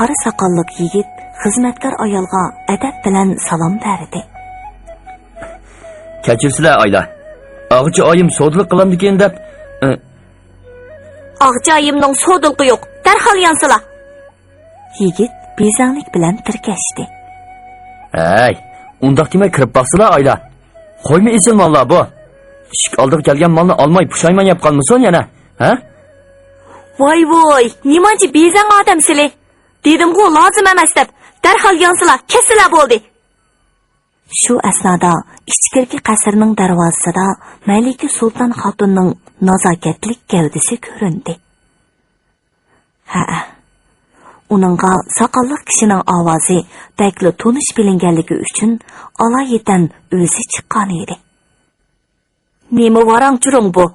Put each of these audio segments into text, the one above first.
qora soqolli yigit xizmatkor ayolga adab bilan salom berdi. Kechirsizlar ayla. Ağçı ayım sodlik qilamdikan deb. Ağçı ayımning sodilqi yo'q. Darhol yansila. Yigit bezanglik bilan tirkashdi. Hey, undaq demay kirib baqsizlar ayla. Qo'yma esin vallah bu. Ishq oldiq kelgan molni olmay pushaymon yeb qolmasin yana, ha? Voy, nimanchi bezang odam sizlar. Dedim-ku lozim emas deb. Darhol yansila, kesila bo'ldi. Shu asnoda ichkirgi qasrning darvozasida Malika Sulton xotunning nazokatli gavdasi ko'rindi. Ha. Uningga soqolli kishining ovozi dakli tonish bilinganligi uchun aloyidan o'zi chiqqan edi. Nima varang-churing bu?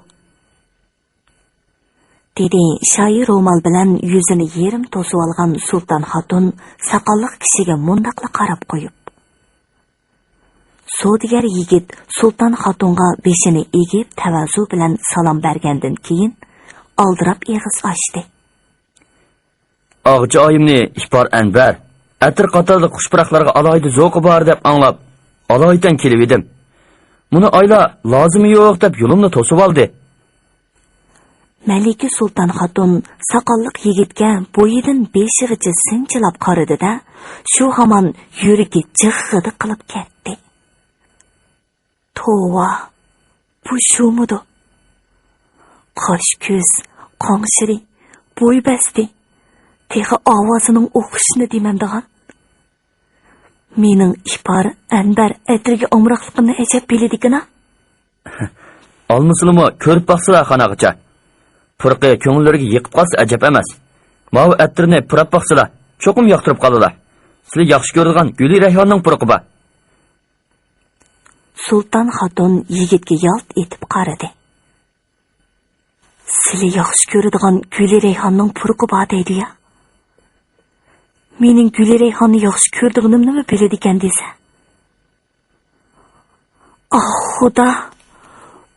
dedi shoyi ro'mol bilan yuzini yerim to'sib olgan Sulton xotun soqolli kishiga mundaqla qarab qo'yib. Sodigar yigit Sulton xotunga beshini egib tavazu bilan salom bergandan keyin oldirab eg'iz ochdi. Ağçı ayımni ihbar anbar, atir qatorli qushpiroqlarga alayda zo'qi bor deb anglab, alaydan kelib edim. Buni ayla lozimi yo'q deb yo'limni to'sib oldi. Malika Sulton xotun soqolli yigitga bo'yidan beshigacha sinchilab qaradi-da, shu hamon yuragi jig'g'idi qilib ketdi. Tova, bu shumidi? Qosh ko'z, qonshiri, bo'y basti. Teha ovozining o'qishini demandigan. Mening ihbar anbar atirga omroqligimni ajab biladigan-a? Olmaslimi ko'rib baqsizlar xonaqacha. Purqi ko'ngillariga yiqib qolsa ajab emas. Mavi atirni purab baqsizlar, cho'qim yoqtirib qoldilar. Sizlar yaxshi ko'radigan Guli Rayhonning purqi bor. Sulton xotun yigitga yalt etib qaradi. Sizlar yaxshi ko'radigan Guli Rayhonning purqi bor deydi-ya. Mening Guli Rayhonni yaxshi ko'rdig'imni nima biladi ekan desa. Ah, Xudo.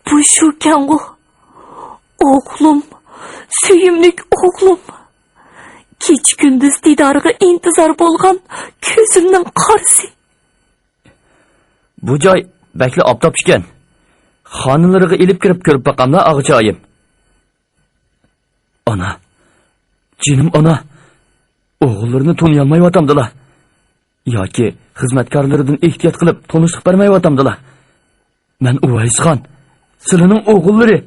Bu shu kan-ku. O'g'lim, suyimlik o'g'lim. Kech kunduz didoriga intizor bo'lgan ko'zimning qorisi. Bu joy bakli obtob ekan. Xonalariga ilib kirib ko'rib baqamlar Ağçı ayım. Ana. Jinim ana. O'g'illarni tanıyolmayyotamdilar. Yoki xizmatkorlaridan ehtiyot qilib tanishlik bermayyotamdilar. Men Uvaysxon, sizlarning o'g'illari.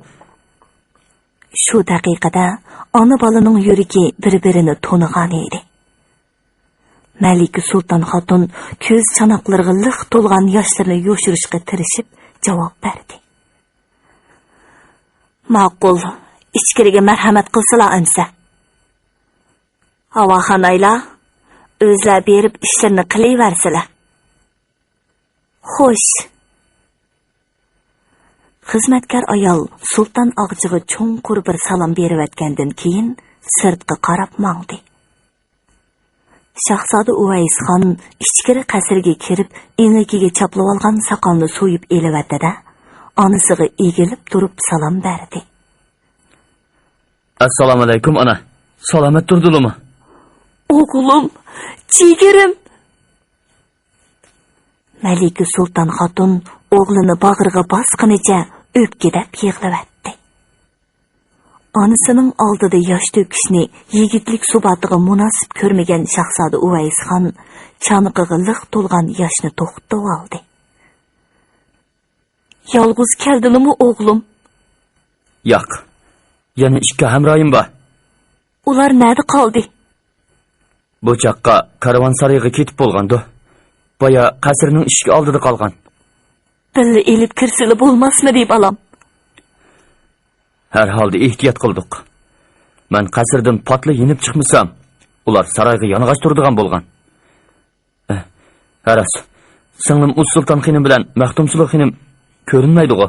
Shu daqiqada ona bolaning yuragi bir-birini tonigan edi. Malika Sulton xotun ko'z chanoqlariga liq to'lgan yoshlarini yoshirishga tirishib javob berdi. Ma'qul, ichkiriga marhamat qilsizlar amsa. Havoxonaylar o'zlar berib ishlarni qilaversinlar. Xo'sh. Xizmatkor ayol Sulton og'jiga cho'nqur bir salom berib o'tgandan keyin sirtqa qarab mangdi. Shahzoda Uvaysxon ichkiri qasrga kirib, enligiga chaplab olgan soqolni so'yib elib-da, onasiga egilib turib salom berdi. Assalomu alaykum ana. Salomat turdingmi? O'g'lim, jigirim. Malika Sulton xotun o'g'lini bag'riga bosqinicha o'pkidab yig'layotdi. Onasining oldida yosh to'kishni yigitlik subatiga munosib ko'rmagan shahzoda Uvaysxon chaniqiga liq to'lgan yoshni to'xtatib oldi. Yolg'iz keldingmi o'g'lim? Yo'q. Yana ikki hamroyim bor. Ular nerede qoldi? Bu chaqqa karvonsaroyga ketib bo'lgandi. Boya qasrning eshigi oldida qolgan. Billa elib kirsili bo'lmasmi deb alam. Har holda ehtiyot qildik. Men qasrdan potli yenib chiqmasam, ular saroyga yong'och turadigan bo'lgan. Haras, singlim Sulton xinim bilan Maxtumsulug xinim ko'rinmaydi-ku.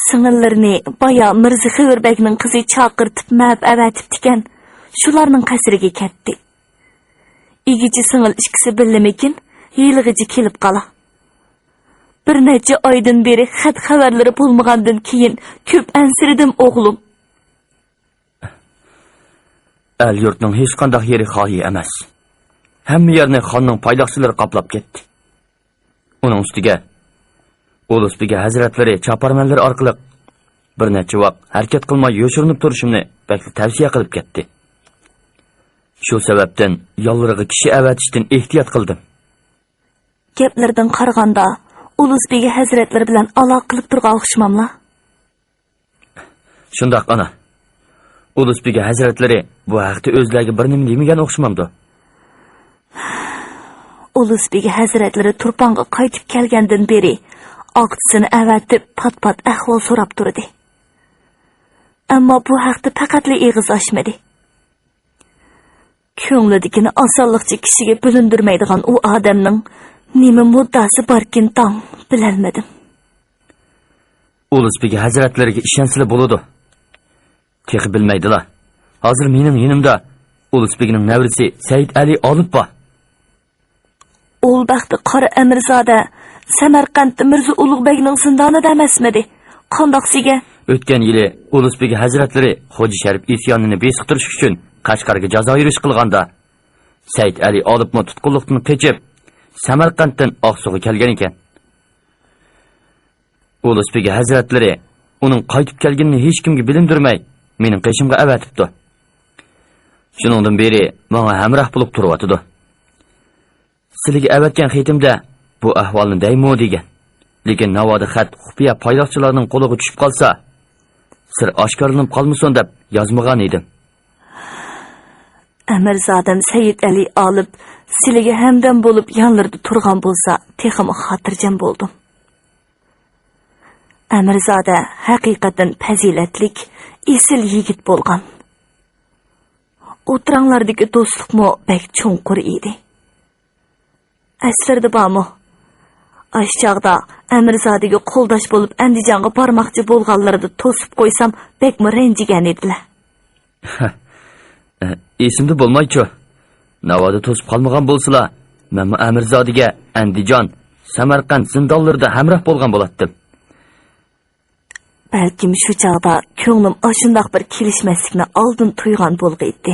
Singillarni boya Mirza Xivirbekning qizi chaqirtib mab avatib tikan, shularning qasriga ketdi. Igichi singil ikkisi billamikin, yilg'ichi kelib qala. Bir necha oydan beri xat xabarlari bo'lmagandan keyin ko'p ansirdim o'g'lim. el yurtning hech qanday yeri xoli emas. Hamma yerni xonning paydoqchilari qoplab ketdi. Uning ustiga Ulug'bek hazratlari chaparmanlar orqali bir necha vaqt harakat qilmay yo'shirinib turishimni bakli tavsiya qilib ketdi. Shu sababdan yollariga kishi avatishdan ehtiyot qildim. Gaplardan qaraganda Ulug'bek hazratlari bilan aloqa qilib turgan o'xshamamla. Shundoq ana. Ulug'bek hazratlari bu haqda o'zlariga bir nima demagan o'xshamamdi. Ulug'bek hazratlari Turponga qaytib kelgandan beri oqtisini avatib pat-pat ahvol so'rab turdi. Ammo bu haqda faqatli eg'iz ochmadi. Ko'nglidagini osonlikcha kishiga bilindirmaydigan u odamning nima muddasi barkin tong bilolmadim. Ulug'bek hazratlariga ishonsizlar bo'ladi. Texi bilmaydilar. Hozir mening yonimda Ulug'bekning navrisi Said Ali olib bor. Ol baxti Qora Amirzoda Samarqand Mirzo Ulug'bekning zindonida emasmidi? Qandoqsiga? O'tgan yili Ulug'bek hazratlari Xo'ja Sharif isyonini besiqtirish uchun Qashqarga jazo yurish qilganda Said Ali olibmi tutqunlikdan qochib Samarqanddan Oqsuga kelgan ekan. Ulug'bek hazratlari uning qaytib kelganini hech kimga bilindirmay mening qishimga avatibdi. Shuningdan beri menga hamroh bo'lib turyotdi. Sizlarga avatgan xetimda bu ahvolni deymo degan. Lekin navoda xat xufiya paydoqchilarning qo'liga tushib qolsa, sir oshkorlanib qolmasin deb yozmagan edim. Amirzodam Said Ali olib sizlarga hamdam bo'lib yonlarida turgan bo'lsa, texim xotirjam bo'ldim. Amirzoda haqiqatan fazilatlik, esil yigit bo'lgan. O'tiranglardagi do'stlikmi bek cho'nqur edi. Asrda bormi? Aşçağda Amirzodaga qo'ldosh bo'lib Andijonga bormoqchi bo'lganlarida to'sib qo'ysam, bekmi ranjigan edilar. Esimda bo'lmaychi. Navoda to'sib qolmagan bo'lsalar, men Amirzodaga Andijon, Samarqand zindonlarida hamroh bo'lgan bo'latdim. Balkim shu chaqda ko'nglim ashundoq bir kelishmaslikni oldin tuygan bo'lg'aydi.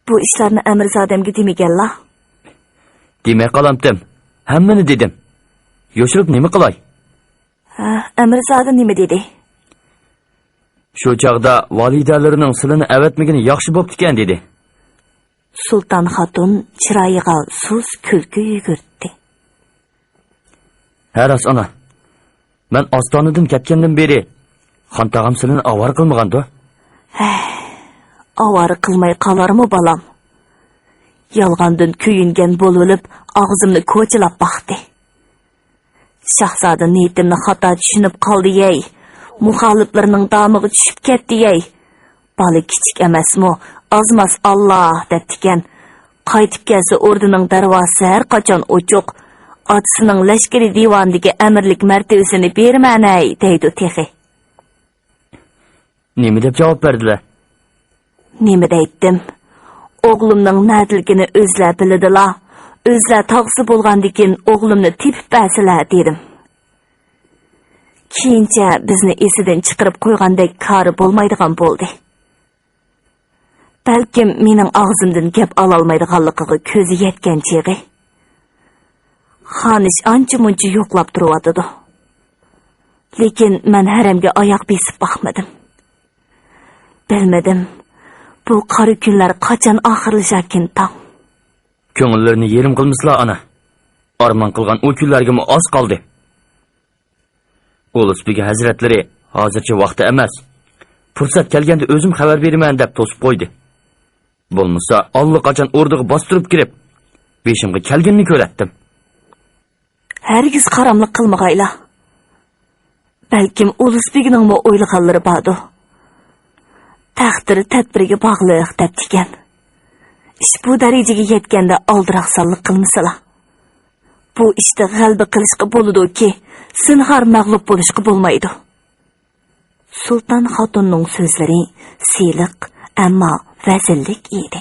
Bu ishlarni Amirzodamga demaganlar. Demay qolamdim. Hammani dedim. Yo'shirib nima qilay? Amirzoda nima dedi? Shu chaqda validalarining silini avatmagani yaxshi bo'pti ekan dedi. Sulton xotun chiroyiga so'z kulgi yugurtdi. Haras ona. Men ostonadan ketgandan beri xon tog'am silini avor qilmagan-da. Avor qilmay qolarmi bolam? Yolg'ondan kuyingan bo'lib, og'zimni ko'chilab baqdi. Shahzoda niyatimni xato tushunib qoldi-yey. Muxoliflarning damiga tushib ketdi-yey. Bola kichik emasmi? Azmas Alloh debdikan. Qaytib kelsa o'rdining darvozasi har qachon ochiq. Otasining lashkari divondagi amirlik martabasini bermanay deydi texi. Nima deb javob berdilar? Nima deydim? O'g'limning nadilgini o'zlar biladilar. O'zlar tog'si bo'lgandikin o'g'limni tepib basilar dedim. Keyincha bizni esidan chiqarib qo'ygandek kari bo'lmaydigan bo'ldi. Balkim mening og'zimdan gap ola olmaydiganligiga ko'zi yetgan chig'i. Xonish ancha-muncha yo'qlab turibdi. Lekin men haramga oyoq besib baxmadim. Bilmadim. Bu qora kunlar qachon oxirlasharkin tong. Ko'ngillarni yerim qilmislar ana. Armon qilgan o kunlarga oz qoldi. Ulug'bek hazratlari hozircha vaqti emas. Fursat kelganda o'zim xabar beraman deb to'sib qo'ydi. Bo'lmasa allaqachon o'rniga bostirib kirib, beshimga kelganini ko'ratdim. Hargiz qaramlik qilmag'aylar. Balkim Ulug'bekning o'ylaganlari bordi. Taqdiri tadbiriga bog'liq deb degan. Ish bu darajaga yetganda oldiroqsonlik qilmasalar. Bu ishda g'alaba qilishga bo'ladi-ki, sinhar mag'lub bo'lishga bo'lmaydi. Sulton xotunning so'zlari siyliq, ammo vazillik edi.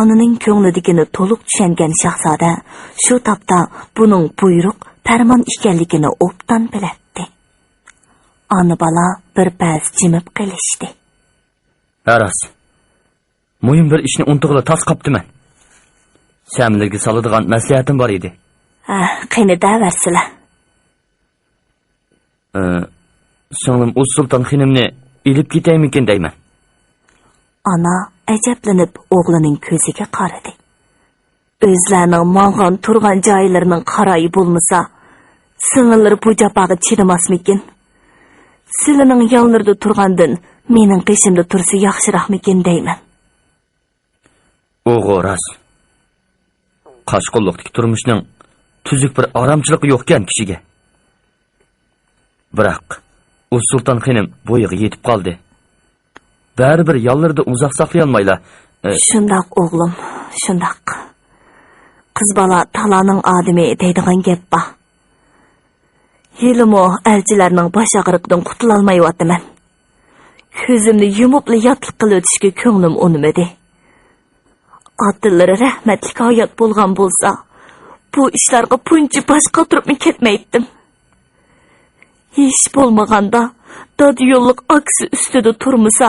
Onaning ko'nglidagini to'liq tushungan shahzoda shu topda buning buyruq farmon ekanligini obdan biladi. Ona bola bir baz jimib qilishdi. Aras. Mühim bir ishni unutug'li tas qaptiman. Samlarga soladigan maslahatim bor edi. Qani daversilar. Singlim Uz Sulton xonimni ilib ketaymikin deyman. Ana ajablanib o'g'lining ko'ziga qaradi. O'zlarining mang'on turgan joylarining qarayı bo'lmasa, singillar bu japaga chidamasmikin? Sizlarning yonlarida turgandan mening qishimda tursa yaxshiraqmikin deyman. O'g'o rost. Qashqo'lliqdagi turmushning tuzuk bir oromchiligi yo'qkan kishiga. Biroq Uz Sulton xonim bu yerga yetib qoldi. Baribir yollarda uzoq saqlay olmaylar. Shundoq o'g'lim, shundoq. Qiz bola talaning odami deydigan gap bor. Yelimo elchilarning bosh og'riqidan qutula olmayapman. Ko'zimni yumib yotliq qilib o'tishga ko'nglim unmadi. Otillari rahmatli hayot bo'lgan bo'lsa, bu ishlarga punchi bosh qotirib ketmaydim. Hech bo'lmaganda dod yo'lliq aksi ustida turmasa,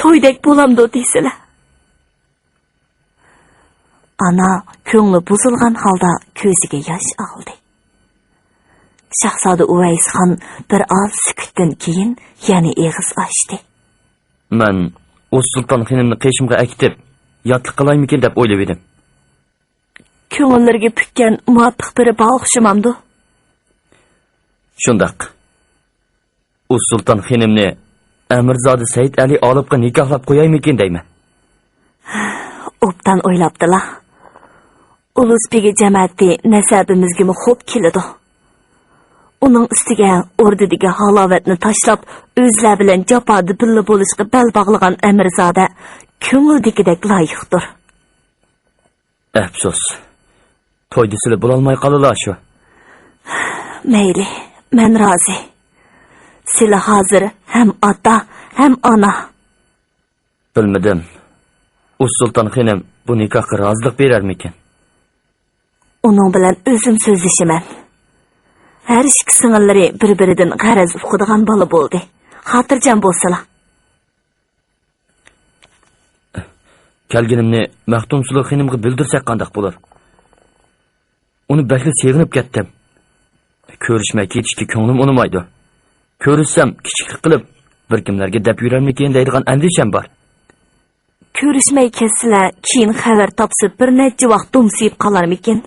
to'ydek bo'lamdi deysilar. Ana ko'ngli buzilgan holda ko'ziga yosh oldi. Shahzoda Uvaysxon bir oz sukutdan keyin yana eg'iz ochdi. Men Uz Sulton xonimni qishimga akitib, yotliq qilaymikin deb o'ylab edim. Ko'ngillarga pukkan muvaffaq biri bor o'xshamamdi. Shundoq. Uz Sulton xonimni Amirzodi Said Ali olibga nikohlab qo'yaymikin deyman. Obdan o'ylabdilar. Ulusbegi jamiyati nasabimizga xo'p keladi. Uning ustiga o'rdidagi halovatni tashlab, o'zlar bilan jafoda billa bo'lishga bel bog'lagan Amirzoda ko'ngildagidek loyiqdir. Afsus. To'ydisili bo'lolmay qoldilar shu. Mayli, men rozi. Sizlar hozir ham ota, ham ona. Bilmadim. Uz Sulton xonim bu nikohga rozilik berarmikin? Uning bilan o'zim so'zlashaman. Har ikki singillari bir-biridan g'araz uqadigan bola bo'ldi. Xotirjam bo'lsalar. Kelganimni Maxtum Sulton xonimga bildirsak qandoq bo'lar? Uni bakli sevinib ketdim. Ko'rishmay ketishga ko'nglim unmaydi. Ko'rishsam kichiklik qilib bir kimlarga deb yurarmikin deydigan andisham bor. Ko'rishmay ketsalar, keyin xabar topsib bir necha vaqt dumsiyib qolarmikin?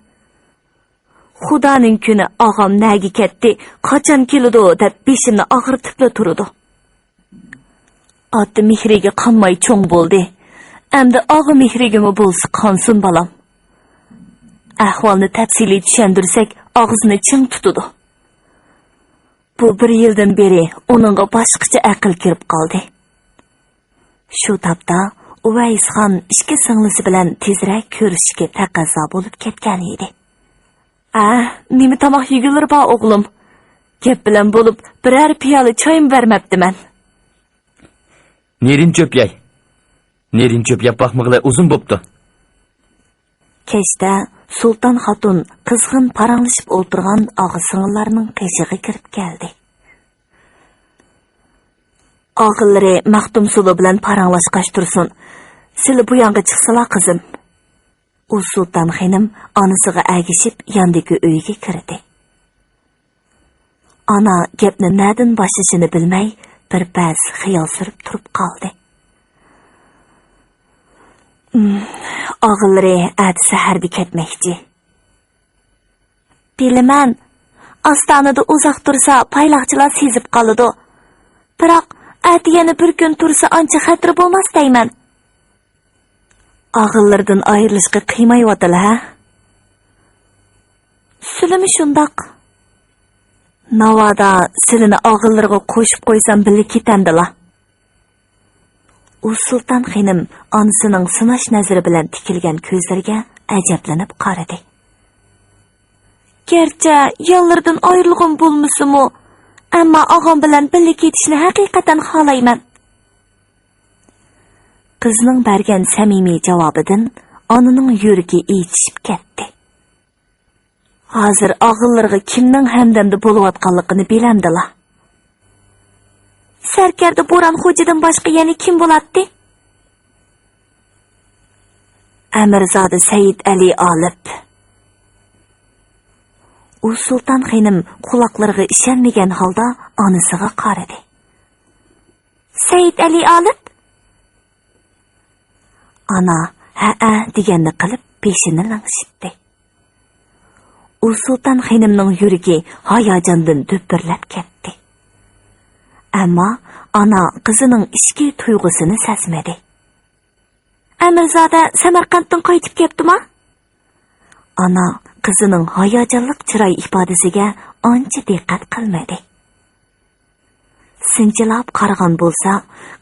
Xudoning kuni og'am nagi ketdi, qachon keladi deb beshimni og'ritib turdi. Oti mehriga qanmay cho'ng bo'ldi. Endi og'i mehrigimi bo'lsa qonsin balam. Ahvolni tafsiliy tushundirsak, og'zini ching tutadi. Bu bir yildan beri uningga boshqacha aql kirib qoldi. Shu topda Uvaysxon ikki singlisi bilan tezroq ko'rishga taqozo bo'lib ketgan edi. Nima tomoq yegilar bor o'g'lim? Gap bilan bo'lib biror piyola choyim bermabdiman. Nerin cho'pyay. Nerin cho'pyab baqmag'ila uzun bo'pti. Kechda Sulton xotun qizg'in paranglashib o'tirgan og'il-singillarining qishig'i kirib keldi. Og'illari Maxtum Sulu bilan paranglashqash tursin. Sizlar bu yoqqa chiqsala qizim. Uz Sulton xonim onasiga agishib yandagi uyga kirdi. Ana gapni nadan boshlashini bilmay bir pas xiyol surib turib qoldi. Og'illari ati saharda ketmoqchi. Bilaman, ostonada uzoq tursa payloqchilar sezib qoladi. Biroq ati yana bir kun tursa ancha xatir bo'lmas deyman. Og'illardan ayrilishga qiymayotdilar, ha? Silimi shundoq. Navoda silini og'illarga qo'shib qo'ysam bilib ketandilar. Uz Sulton xonim onasining sinash nazari bilan tikilgan ko'zlariga ajablanib qaradi. Gerçi yollardan ayrilgan bo'lmasimi, ammo og'am bilan birga ketishni haqiqatan xohlayman. Qizning bergan samimiy javobidan onaning yuragi ichishib ketdi. Hozir og'illarga kimning hamdamda bo'layotganligini bilamdilar. Sarkarda Bo'ron xo'jadan boshqa yana kim bo'ladi? Amirzada Said Ali Olib. U Sultan xonim quloqlariga ishonmagan holda onasiga qaradi. Said Ali Olib? Ana ha deganni qilib peshini langshitdi. U Sultan xonimning yuragi hayajondan do'ppirlab ketdi. Ammo ana qizining ichki tuyg'usini sezmadi. Amirzada Samarqanddan qaytib kelibdimi? Ana qizining hayajonliq chiroy ifodasiga ancha diqqat qilmadi. Sinchilab qaragan bo'lsa,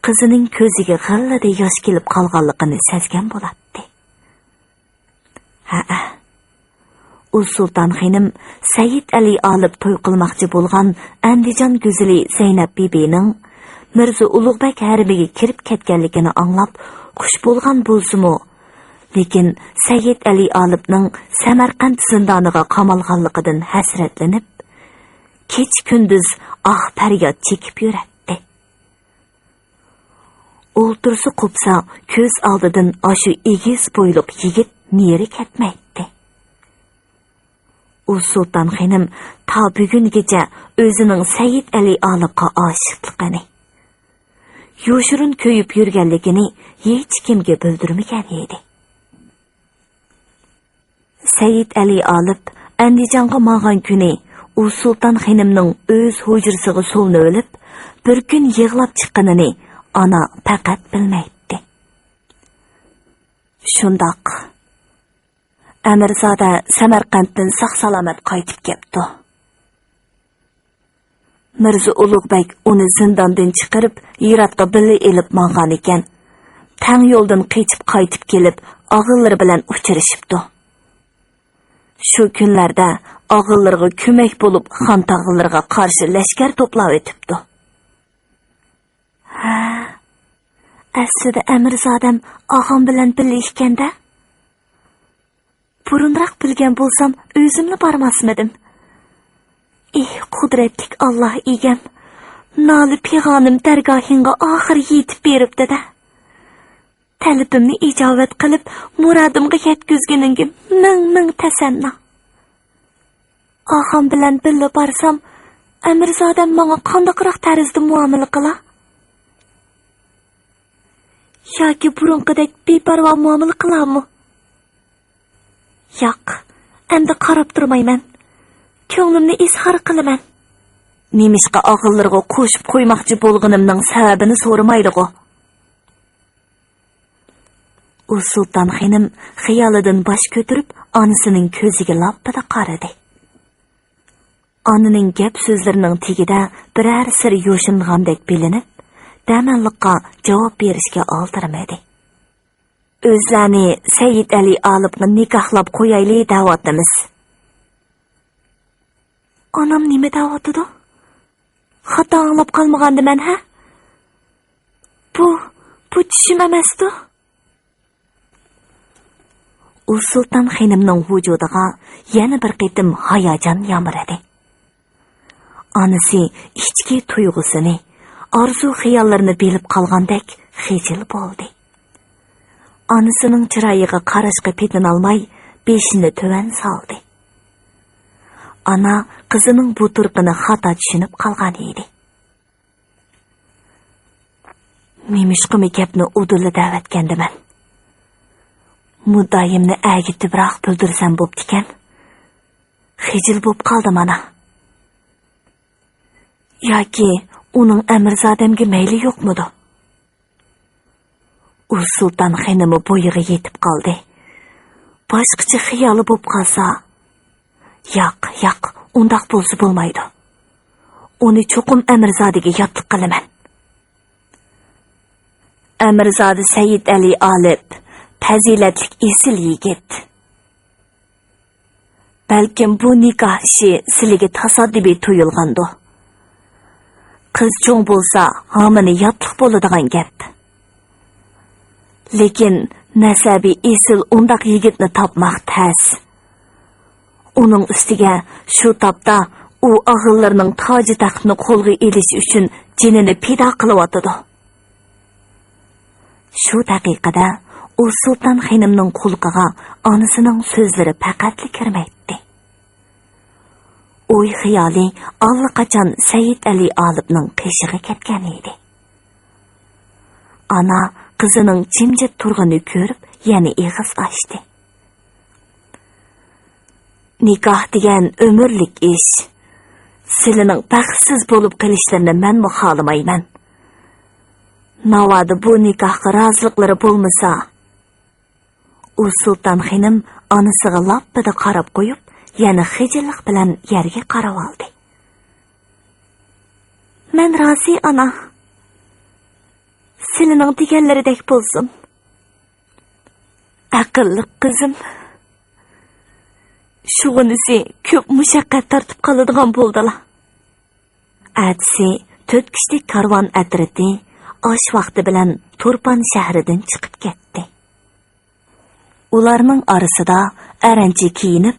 qizining ko'ziga g'illida yosh kelib qolganligini sezgan bo'ladi. Ha. U Sultan xonim Said Ali Olib to'y qilmoqchi bo'lgan Andijon go'zali Zaynab bibining Mirzo Ulug'bek harbiga kirib ketganligini anglab, xush bo'lgan bo'lsa-mu, lekin Said Ali Olibning Samarqand zindoniga qamalganligidan hasratlanib, kech kunduz faryod chekib yuradi. O'ltirsa qopsa, ko'z oldidan oshu egiz bo'yliq yigit neri ketmaydi. U Sultan xonim ta bugungacha o'zining Said Ali Olibga oshiqligini, yoshirin ko'yib yurganligini hech kimga bildirmagan edi. Said Ali Olib Andijonga borgan kuni u Sultan xonimning o'z hujrasiga suvni o'lib, bir kun yig'lab chiqqanini ana faqat bilmaydi. Shundoq Amirzada Samarqanddan sog'-salomat qaytib kelibdi. Mirzo Ulug'bek uni zindondan chiqarib, Yiratga birga elib borgan ekan. Tang yo'ldan qechib qaytib kelib, og'illari bilan uchrashibdi. Shu kunlarda og'illarga ko'mak bo'lib, xon tog'illarga qarshi lashkar to'plab o'tibdi. Ha, aslida Amirzodam og'am bilan birga ekanda. Burunroq bilgan bo'lsam, o'zimni bormasmidim. Qudratlik Alloh egam, noli pig'onim dargohingga oxir yetib beribdi-da. Talabimni ijobat qilib, murodimga yetkazganingga ming tasanno. Og'am bilan birga borsam, Amirzodam menga qandoqroq tarzda muomala qila? Yoki burunqidek beparvo muomala qilarmi? Yo'q, endi qarab turmayman. Ko'nglimni izhor qilaman. Nemishqa og'illarga qo'shib qo'ymoqchi bo'lganimning sababini so'ramaydi-ku. U Sulton xonim xiyolidan bosh ko'tarib, onasining ko'ziga lappada qaradi. Onaning gap so'zlarining tagida biror sir yo'shingandek bilinib, damanliqqa javob berishga oldirmadi. O'zlarini Said Ali Olibni nikohlab qo'yayli da'vatimiz. Onam nima da'vatidir? Xato anglab qolmagandiman, ha? Bu tushim emasdi. U Sulton xonimning vujudiga yana bir qitim hayajon yomg'iradi. Onasi ichki tuyg'usini, orzu xiyollarini bilib qolgandek xijil bo'ldi. Onasining chiroyiga qarashga petinolmay, beshini tuvan soldi. Ana qizining bu turqini xato tushunib qolgan edi. Nemishqimi gapni udulli da'vatgandiman. Muddoyimni agitibroq bildirsam bo'ptikan. Xijil bo'p qoldim ana. Yoki uning Amirzodamga mayli yo'qmidi? U Sulton xonimi bo'yiga yetib qoldi. Boshqacha xiyoli bo'p qolsa, yo'q, undoq bo'lsa bo'lmaydi. Uni cho'qim Amirzodiga yotliq qilaman. Amirzodi Said Ali Olib, fazilatli esil yigit. Balkim bu nikoh ishi sizlarga tasoddifiy tuyulgandi. Qiz cho'ng bo'lsa, homini yotliq bo'ladigan gap. Lekin nasabi esil undoq yigitni topmoq tas. Uning ustiga shu topda u og'illarning toji taxtini qo'lga elish uchun jinini pido qilyotdi. Shu daqiqada u Sultan xonimning qulqiga onasining so'zlari faqatli kirmaydi. O'y xiyoli allaqachon Said Ali Olibning qishig'i ketgan edi. Ana qizining jimjit turg'ini ko'rib, yana ig'iz ochdi. Nikoh degan umrlik ish. Sizlarning baxtsiz bo'lib qolishlarini men xohlamayman. Navada bu nikohga roziliklari bo'lmasa, u Sultan xonim onasiga lappida qarab qo'yib, yana xijillik bilan yerga qarab oldi. Men rozi ana. Sizlarning deganlaridek bo'lsin. Aqlli qizim. Shug'unisi ko'p mushaqqat tortib qoladigan bo'ldilar. Atsi 4 kishilik karvon atriti osh vaqti bilan Turpan shahridan chiqib ketdi. Ularning orasida aranchi kiyinib,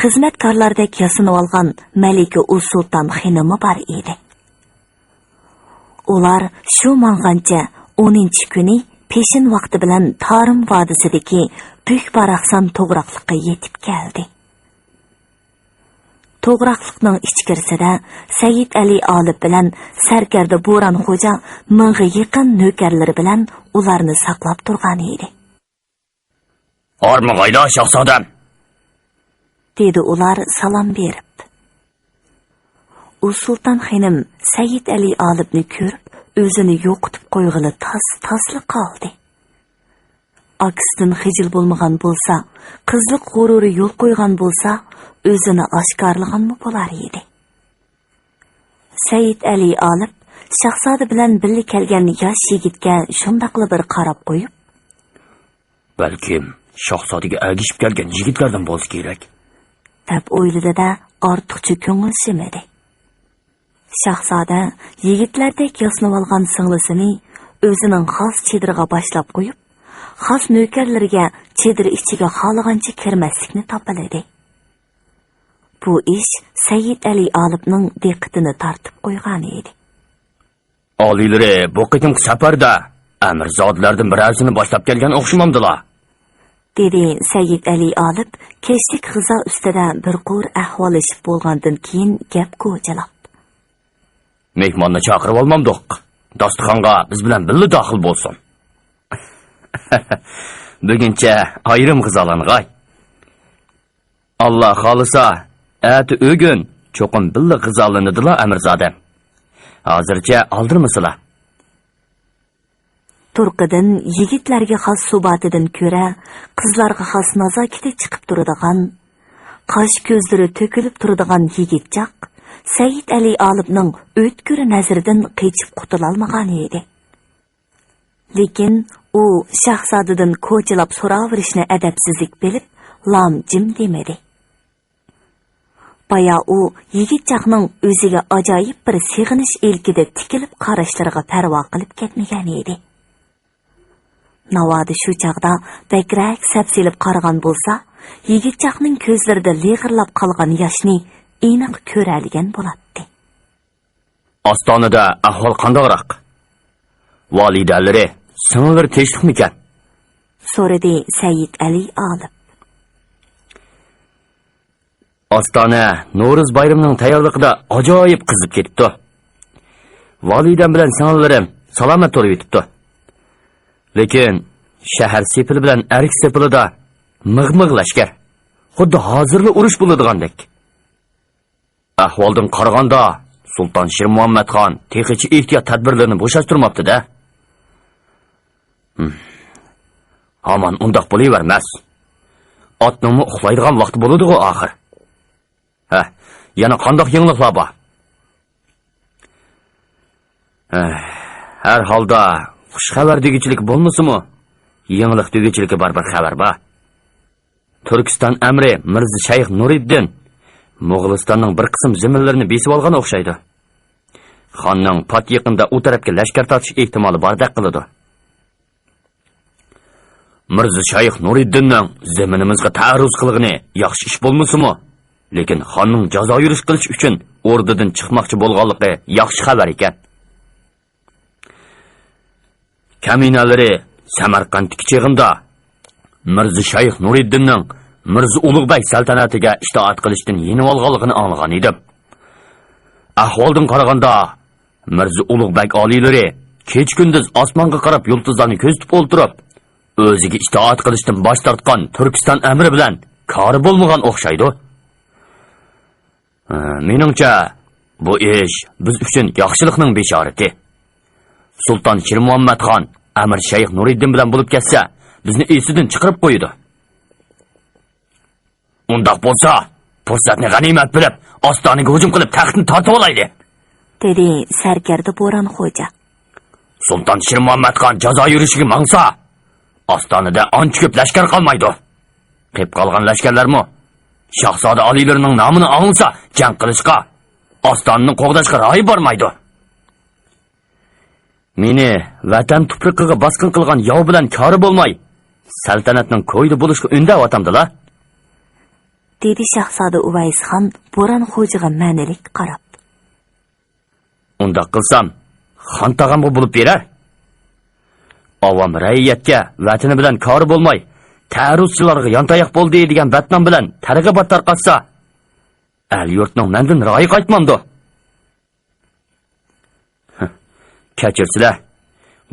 xizmatkorlardek yasinib olgan Malika Sulton xonimi bor edi. Ular shu mang'ancha 10-kuni peshin vaqti bilan Tarim vodisidagi Buyuk Baraqson to'g'raqliqqa yetib keldi. To'g'raqliqning ichkarisida Said Ali Olib bilan Sarkarda Bo'ron xo'ja mingga yaqin navkarlari bilan ularni saqlab turgan edi. "Ormag'ayda shahzodam", dedi ular salom berib. U Sulton xonim Said Ali Olibni ko'rib, o'zini yo'qotib qo'yg'ili tasli qoldi. Aksidan xijil bo'lmagan bo'lsa, qizlik g'ururi yo'l qo'ygan bo'lsa, o'zini oshkorlaganmi bo'lar edi. Said Ali Olib shahzoda bilan birga kelgan yosh yigitga shundaqli bir qarab qo'yib, "Balkim shahzodaga ergishib kelgan yigitlardan bo'lsa kerak", deb o'yladi-da, ortiqcha ko'ngilsimadi. Shahzoda yigitlardek yasinib olgan singlisini o'zining xos chediriga boshlab qo'yib, xos navkarlarga chedir ichiga xohlagancha kirmaslikni topiladi. Bu ish Said Ali Olibning diqqatini tortib qo'ygan edi. "Oliylari bu qitimki safarda amirzodlardan birasini boshlab kelgan o'xshamamdilar", dedi Said Ali Olib kechlik g'izo ustida bir qo'r ahvolishib bo'lgandan keyin gap ko'chalab. "Mehmonni chaqirib olmamdiq. Dasturxonga biz bilan birga daxil bo'lsin. Buguncha ayrim g'izolang'ay. Alloh xolisa, ati o'gun cho'qim birga g'izolanidilar amirzodam. Hozircha oldirmasizlar." Turqidan yigitlarga xos subatidan ko'ra, qizlarga xos nazokati chiqib turadigan, qosh ko'zlari to'kilib turadigan yigitchaq Said Ali Olibning o'tkir nazaridan qechib qutulolmagan edi. Lekin u shahzodadan ko'chilab so'raverishni adabsizlik bilib, lam jim demadi. Baya u yigitchaqning o'ziga ajoyib bir sig'inish ilkida tikilib qarashlariga parvo qilib ketmagan edi. Navodi shu chaqda bakrak sapsilib qaragan bo'lsa, yigitchaqning ko'zlarida lig'irlab qolgan yoshni aniq ko'radigan bo'ladi. "Ostonada ahvol qandoqroq? Validalari, singillar tinchlikmikan?" so'radi Said Ali Olib. "Ostona Navro'z bayramining tayyorligida ajoyib qizib ketibdi. Validam bilan singillarim salomat bo'lib yetibdi. Lekin shahar sepili bilan arik sepilida mig'mig' lashkar. Xuddi hozirli urush bo'ladigandek. Ahvoldan qaraganda Sulton Shir Muhammadxon texichi ehtiyot tadbirlarini bo'shashtirmoqdi-da. Aman undaq bo'lavermas. Otning uxlaydigan vaqti bo'ladi-ku oxir. Yana qandoq yangiliklar bor? Har holda xush xabar degichilik bo'lmasimi? Yangilik degichiligi bir xabar bor. Turkiston amri Mirza Shayx Nuriddin Mo'g'ulistonning bir qism zaminlarini besib olgan o'xshaydi. Xonning pat yaqinda u tarafga lashkar tortish ehtimoli bordek qiladi. Mirza Shayx Nuriddinning zaminimizga ta'arruz qilgani yaxshi ish bo'lmasimi? Lekin xonning jazoyirish qilish uchun o'rdadan chiqmoqchi bo'lganligi yaxshi xabar ekan. Kaminalari Samarqanddagi chig'inda Mirza Shayx Nuriddinning Mirza Ulug'bek saltanatiga itoat qilishdan yenib olganligini anglagan edim. Ahvoldan qaraganda Mirza Ulug'bek oliylari kech kunduz osmonga qarab yulduzlarni ko'zitib o'ltirib, o'ziga itoat qilishdan bosh tortgan Turkiston amri bilan kori bo'lmagan o'xshaydi. Meningcha, bu ish biz uchun yaxshilikning beshorati. Sulton Shirmuhammad xon Amir Shayx Nuriddin bilan bo'lib ketsa, bizni esidan chiqarib qo'ydi. Undaq bo'lsa, fursatni g'animat bilib, Ostonaga hujum qilib taxtni tortib olaydi, dedi sarkarda Bo'ron xo'ja. Sulton Shirmuhammad xon jazo yurishiga mangsa, Ostonada ancha ko'p lashkar qolmaydi. Qolib qolgan lashkarlarmi Shahzoda oliylarining nomini olsa, jang qilishga, Ostonani qo'g'dashga ro'yi bormaydi. Meni vatan tuproqiga bosqin qilgan yov bilan kori bo'lmay, saltanatning ko'ydi bo'lishga undayotamidilar, dedi Shahzoda Uvays xon Bo'ron xo'jaga ma'nilik qarab. Undaq qilsam, xon tog'amga bo'lib berar. Avam ra'iyatga vatani bilan kori bo'lmay, ta'ruzchilarga yontayoq bo'ldi degan batnom bilan targ'ibot tarqatsa, el yurtning mendan ro'yi qaytmamdi. Kechirsizlar,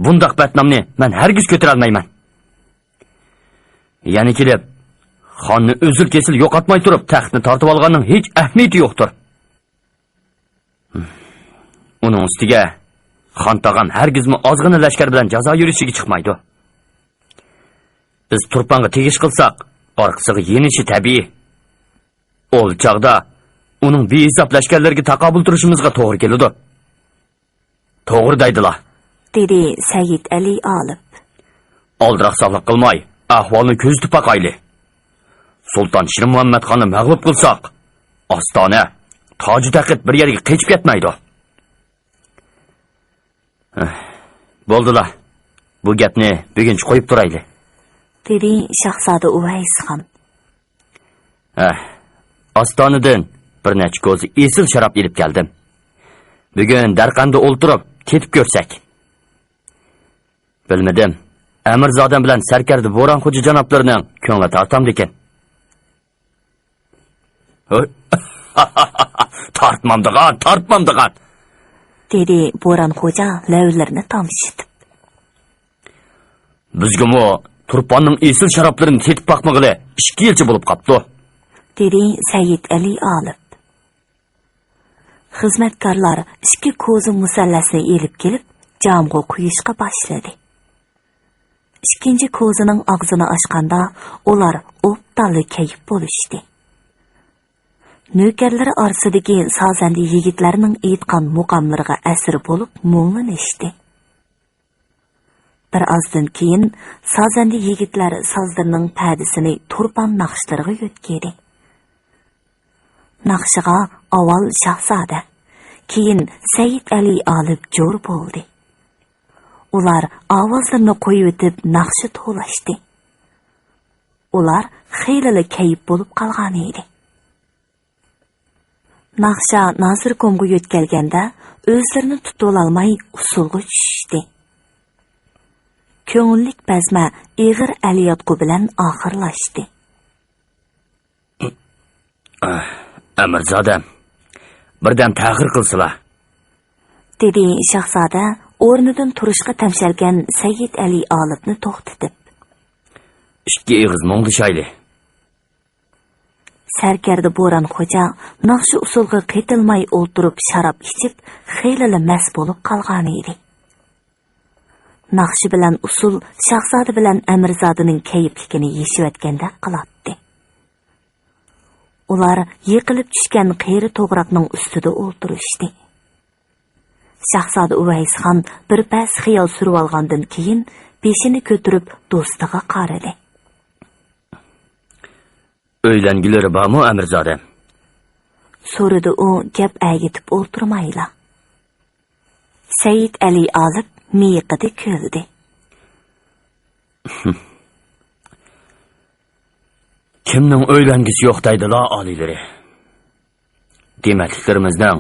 bundaq batnomni men hargiz ko'tara olmayman. Yana kelib, xonni uzil kesil yo'qotmay turib, taxtni tortib olganning hech ahamiyati yo'qdir. Uning ustiga xon tog'am hargizmi ozg'ina lashkar bilan jazo yurishiga chiqmaydi. Biz turponga tegish qilsak, orqasiga yenishi tabiiy. Ol chaqda uning behisob lashkarlarga taqobil turishimizga to'g'ri keladi. To'g'ri deydilar, dedi Sayyid Ali olib. Oldiroqsizlik qilmay, ahvolni ko'zitib boqayli. Sulton Shirmuhammad xonni mag'lub qilsak, Ostona toji taqib bir yerga qechib ketmaydi. Bo'ldilar. Bu gapni buguncha qo'yib turayli, dedi Shahzoda Uvays xon. Ostonadan bir necha ko'zi esil sharob ilib keldim. Bugun darqanda o'ltirib, ketib ko'rsak. Bilmadim, Amirzodam bilan sarkarda Bo'ron xo'ja janoblarining ko'ngli tortamdi ekan. Tortmamdigan, dedi Bo'ron xo'ja lavlarini tomishitib. Bizgimi turponning esil sharoblarini tetib boqmag'ili 2 yilcha bo'lib qopti, dedi Sayyid Ali olib. Xizmatkorlar 2 ko'zi musallasini elib kelib, jamg'u quyishga boshladi. Ikkinchi ko'zining og'zini ochganda, ular o'ptali kayib bo'lishdi. Nökerlari orasidagi sozandi yigitlarning aytgan muqomlariga asir bo'lib mo'nglanishdi. Bir ozdan keyin sozandi yigitlar sozlarning pardasini turpon naqshlariga yo'tkadi. Naqshiga avval Shahzoda, keyin Sayyid Ali olib jo'r bo'ldi. Ular ovozlarini qo'yib o'tib naqshi to'lashdi. Ular xeyli kayib bo'lib qolgan edi. Naqsha Nazir ko'mga yo'tkalganda o'zlarini tutib olmay usulga tushdi. Ko'ngillik bazma ig'ir aliyotqu bilan oxirlashdi. Amirzodam, birdan ta'xir qilsizlar, dedi Shahzoda o'rnidan turishga tamshalgan Sayyid Ali olibni to'xtatib. 2 ig'iz mo'ngdishayli. Sarkarda Bo'ron xo'ja naqshi usulga qaytilmay o'ltirib sharob ichib, xeyli mast bo'lib qolgan edi. Naqshi bilan usul Shahzoda bilan Amirzodining kayfligini yeshivatganda qilatdi. Ular yiqilib tushgan qeyri to'g'roqning ustida o'ltirishdi. Shahzoda Uvays xon bir pas xiyol surib olgandan keyin beshini ko'tarib do'stiga qaradi. O'ylangilari bormi, Amirzodam? So'radi u gap agitib o'ltirmayla. Sayyid Ali olib miyiqida kuldi. Kimning o'ylangisi yo'q deydilar oliylari. Demakliklarimizning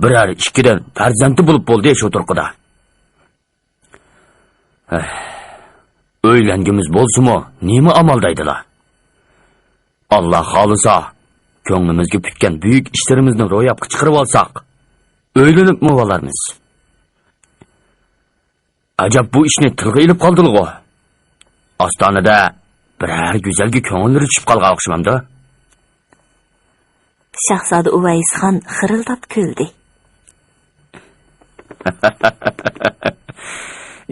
birar 2dan farzandi bo'lib bo'ldi shu turqida. Öylengimiz bolsumu, nemi amaldaydılar? Allah xalısa, ko'nglimizga putgan büyük ishlarimizni ro'yobga chiqarib olsak, o'ylanib muvalarmiz. Ajab bu ishni tilga ilib qoldilar. Ostonada biror go'zalga ko'ngillari tushib qolgan o'xshamamda. Shahzoda Uvaysxon xirildab kuldi.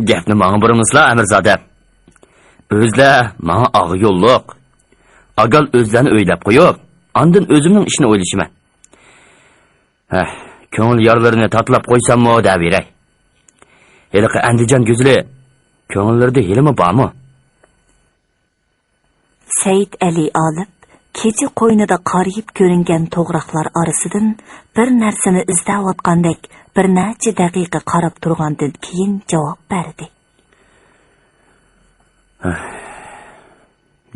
Gapni menga burimizlar, Amirzodam. O'zlar menga og'i yo'lliq. Agal o'zlarini o'ylab qo'yib, andin o'zimning ishni o'ylashiman. Ko'ngil yorlarini tatlab qo'ysam-mo deb beray. Heliqi Andijon go'zali ko'ngillarda helimi bormi? Said Ali olib kecha qo'ynida qoriyib ko'ringan to'g'roqlar orasidan bir narsani izlayotgandek bir necha daqiqa qarab turgandan keyin javob berdi.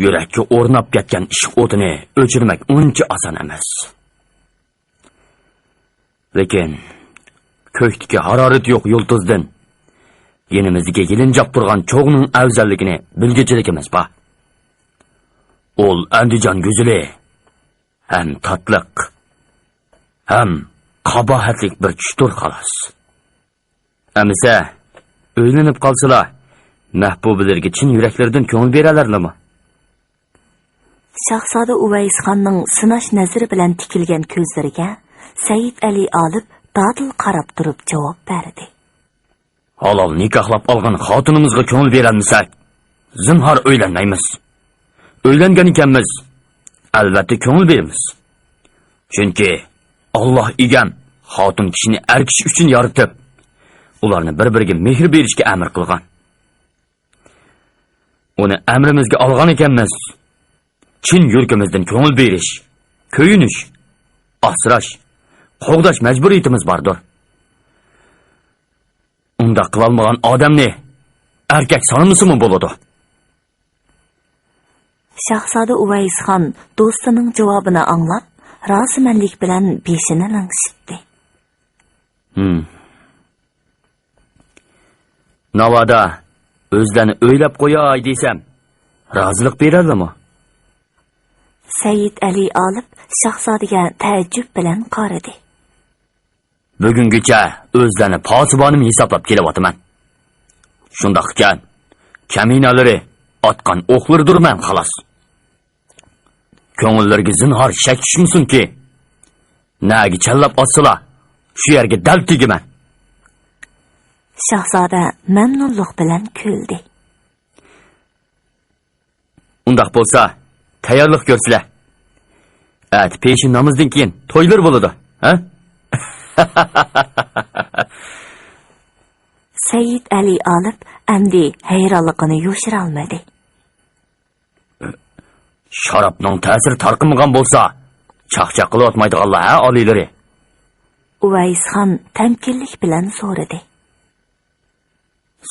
Yurakka o'rnab ketgan ishq o'tini o'chirmak uncha oson emas. Lekin ko'kdagi harorat yo'q yulduzdan yenimizga yelinjab turgan cho'g'ning afzalligini bilgichiligimiz bor. Ol Andijon go'zali ham tatliq, ham qabohatlik bir tushdir xolos. Amisa o'ylanib qolsalar, mahbubalarga chin yuraklardan ko'ngil beralarmi? Shahzoda Uvaysxonning sinash nazari bilan tikilgan ko'zlariga Said Ali olib dadil qarab turib javob berdi. Halol nikohlab olgan xotinimizga ko'ngil beramisak, zinhor o'ylanmaymiz. O'ylangan ekanmiz, albatta ko'ngil beramiz. Chunki Alloh egam xotin kishini er kishi uchun yaratib, ularni bir-biriga mehr berishga amr qilgan. Uni amrimizga olgan ekanmiz. Chin yurtimizdan ko'ngil berish, ko'yinish, asrash, qo'g'dash majburiyatimiz bordir. Unda qilolmagan odamni erkak sanamısımı bo'ladi? Shahzoda Uvaysxon do'stining javobini anglab, rozimanlik bilan beshini langsitdi. Navoda o'zlarini o'ylab qo'yay desam, rozilik beradimi? Said Ali olib shahzodaga taajjub bilan qaradi. Bugungacha o'zlarini posibonim hisoblab kelyapman. Shundoq ekan, kaminalari otgan o'qlardirman xolos. Ko'ngillarga zinhor shak tushmasinki, nagi challab otsalar, shu yerga dal tegiman. Shahzoda mamnunlik bilan kuldi. Undaq bo'lsa, tayyorlik ko'rsizlar. Peshin namozdan keyin to'ylar bo'ladi, ha? Said Ali olib endi hayronligini yo'shira olmadi. Sharobning ta'siri tarqamagan bo'lsa, chaqchaq qilayotmaydiganlar, ha, oliylari. Uvaysxon tamkinlik bilan so'radi.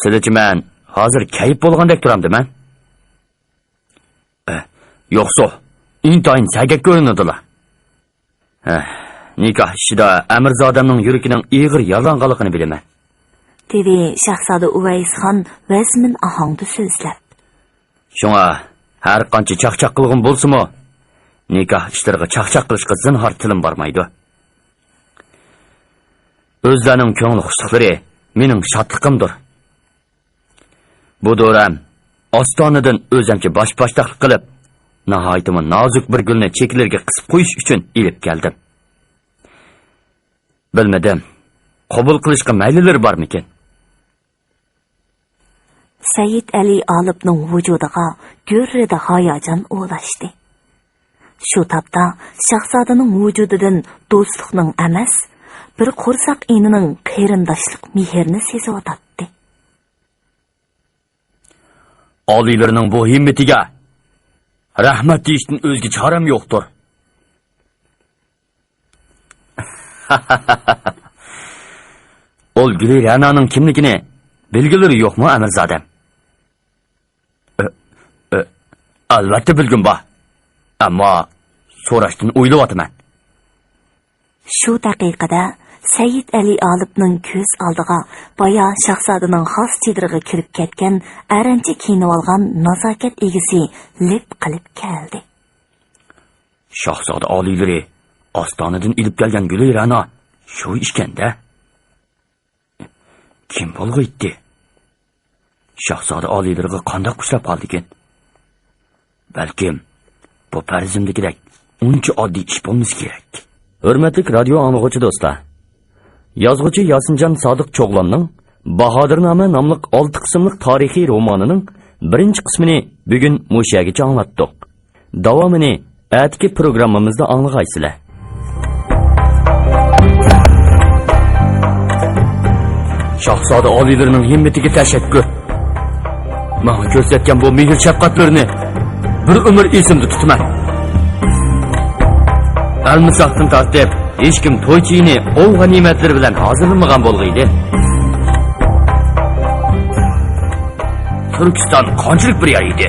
Sizlarchiman hozir kayib bo'lgandek turamdiman. Yo'qsa, intayin sagak ko'rinadilar. Nikoh ishida Amirzodamning yuragining ig'ir yolg'onligini bilaman. Dedi Shahzoda Uvaysxon vazmin ohangda so'zlab. Shunga har qancha chaqchaq qilgan bo'lsa-mu, nikoh ishlariga chaqchaq qilishga zinhor tilim bormaydi. O'zlarining ko'ngil xushliklari mening shodligimdir. Bu do'ram ostonadan o'zimcha bosh-boshdoqlik qilib, nihoyatda nozik bir gulni cheklarga qisib qo'yish uchun ilib keldim. Bilmadim, qabul qilishga maylilar bormikin? Said Ali olibning vujudiga gurrida hayajon o'lashdi. Shu topda shahzodaning vujudidan do'stlikning emas, bir qo'rsoq inining qarindoshlik mehrni sezayotdi. Oliylarining bu himmatiga rahmat deyishdan o'zga choram yo'qdir. Ol Gülirananing kimligini bilgilari yo'qmi, Amirzodam? Albatta bilgim bor. Ammo so'rashdan o'ylayapman. Shu daqiqada Said Ali Alipning ko'z oldiga boya shahzodaning xos chediriga kirib ketgan aranchi kiyinib olgan nazokat egisi lip qilib keldi. Shahzoda oliylari ostonadan ilib kelgan Guli Ra'no shu ishkanda. Kim bo'lg'iydi? Shahzoda oliylariga qanday qushlab qoldi ekan? Balkim bu farzimdagidek uncha oddiy ish bo'lmasa kerak. Hurmatli radio anglag'uvchi do'stlar, yozuvchi Yosinjon Sodiq Cho'g'lonning Bahodirnoma nomli 6 qismlik tarixiy romanining birinchi qismini bugun mushagicha anglatdik. Davomini atki programmamizda anglag'aysizlar. Shahzoda oliylarining himmatiga tashakkur. Menga ko'rsatgan bu mehr shafqatlarini bir umr esimda tutaman. Almisaqdan tortib, hech kim to'ychini ov g'animatlari bilan hozirlanmagan bo'lg'iydi. Turkiston qanchalik bir yer edi.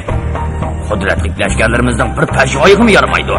Qudratli lashkarlarimizdan bir pashvoyig'imi yaramaydi.